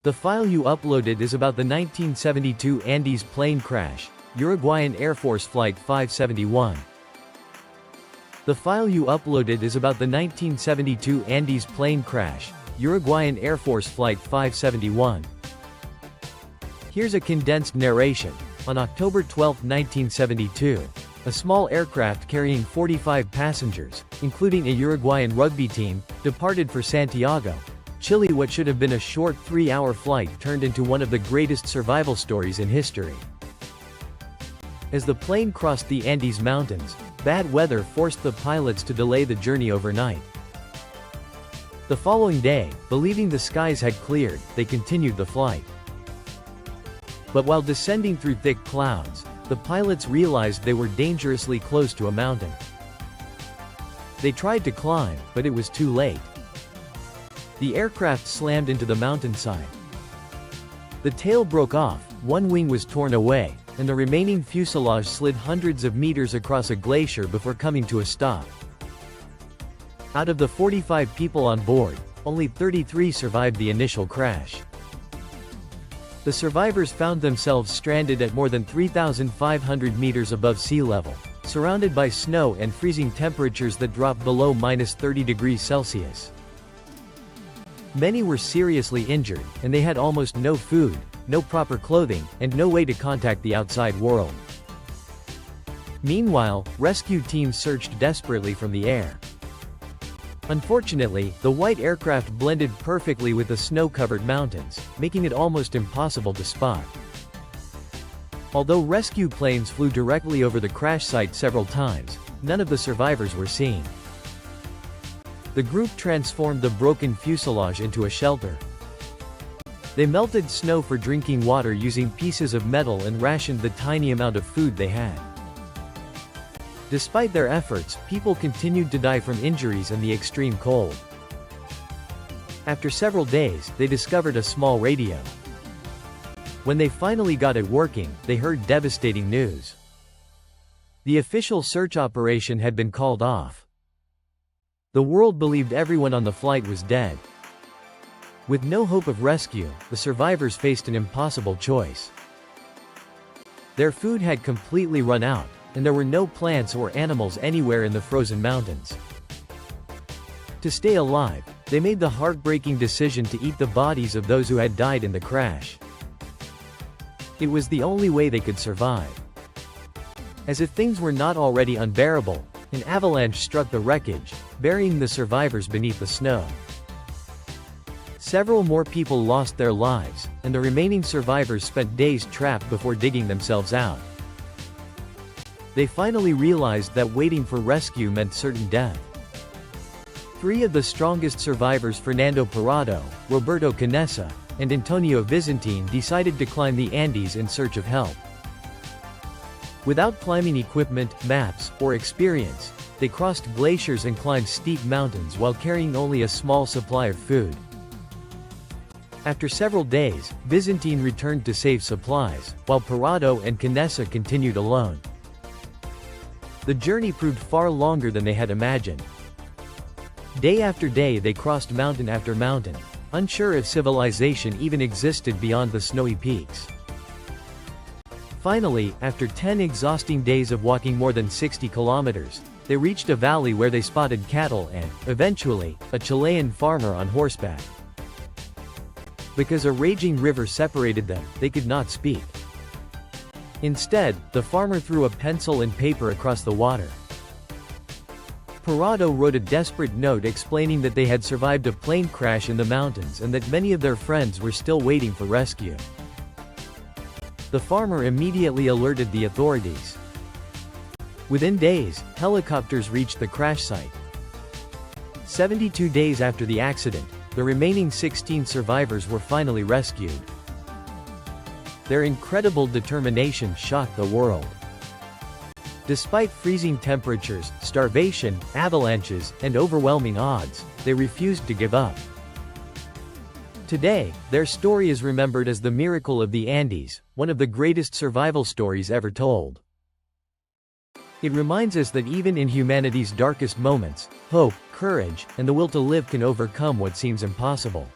The file you uploaded is about the 1972 Andes plane crash, Uruguayan Air Force Flight 571. The file you uploaded is about the 1972 Andes plane crash, Uruguayan Air Force Flight 571. Here's a condensed narration. On October 12, 1972, a small aircraft carrying 45 passengers, including a Uruguayan rugby team, departed for Santiago, Chile. What should have been a short 3-hour flight turned into one of the greatest survival stories in history. As the plane crossed the Andes Mountains, bad weather forced the pilots to delay the journey overnight. The following day, believing the skies had cleared, they continued the flight. But while descending through thick clouds, the pilots realized they were dangerously close to a mountain. They tried to climb, but it was too late. The aircraft slammed into the mountainside. The tail broke off, one wing was torn away, and the remaining fuselage slid hundreds of meters across a glacier before coming to a stop. Out of the 45 people on board, only 33 survived the initial crash. The survivors found themselves stranded at more than 3,500 meters above sea level, surrounded by snow and freezing temperatures that dropped below -30 degrees Celsius. Many were seriously injured, and they had almost no food, no proper clothing, and no way to contact the outside world. Meanwhile, rescue teams searched desperately from the air. Unfortunately, the white aircraft blended perfectly with the snow-covered mountains, making it almost impossible to spot. Although rescue planes flew directly over the crash site several times, none of the survivors were seen. The group transformed the broken fuselage into a shelter. They melted snow for drinking water using pieces of metal and rationed the tiny amount of food they had. Despite their efforts, people continued to die from injuries and the extreme cold. After several days, they discovered a small radio. When they finally got it working, they heard devastating news. The official search operation had been called off. The world believed everyone on the flight was dead. With no hope of rescue, the survivors faced an impossible choice. Their food had completely run out, and there were no plants or animals anywhere in the frozen mountains. To stay alive, they made the heartbreaking decision to eat the bodies of those who had died in the crash. It was the only way they could survive. As if things were not already unbearable, an avalanche struck the wreckage, burying the survivors beneath the snow. Several more people lost their lives, and the remaining survivors spent days trapped before digging themselves out. They finally realized that waiting for rescue meant certain death. 3 of the strongest survivors, Fernando Parrado, Roberto Canessa, and Antonio Vizintin, decided to climb the Andes in search of help. Without climbing equipment, maps, or experience, they crossed glaciers and climbed steep mountains while carrying only a small supply of food. After several days, Vizintin returned to save supplies, while Parrado and Canessa continued alone. The journey proved far longer than they had imagined. Day after day they crossed mountain after mountain, unsure if civilization even existed beyond the snowy peaks. Finally, after 10 exhausting days of walking more than 60 kilometers, they reached a valley where they spotted cattle and, eventually, a Chilean farmer on horseback. Because a raging river separated them, they could not speak. Instead, the farmer threw a pencil and paper across the water. Parrado wrote a desperate note explaining that they had survived a plane crash in the mountains and that many of their friends were still waiting for rescue. The farmer immediately alerted the authorities. Within days, helicopters reached the crash site. 72 days after the accident, the remaining 16 survivors were finally rescued. Their incredible determination shocked the world. Despite freezing temperatures, starvation, avalanches, and overwhelming odds, they refused to give up. Today, their story is remembered as the miracle of the Andes, one of the greatest survival stories ever told. It reminds us that even in humanity's darkest moments, hope, courage, and the will to live can overcome what seems impossible.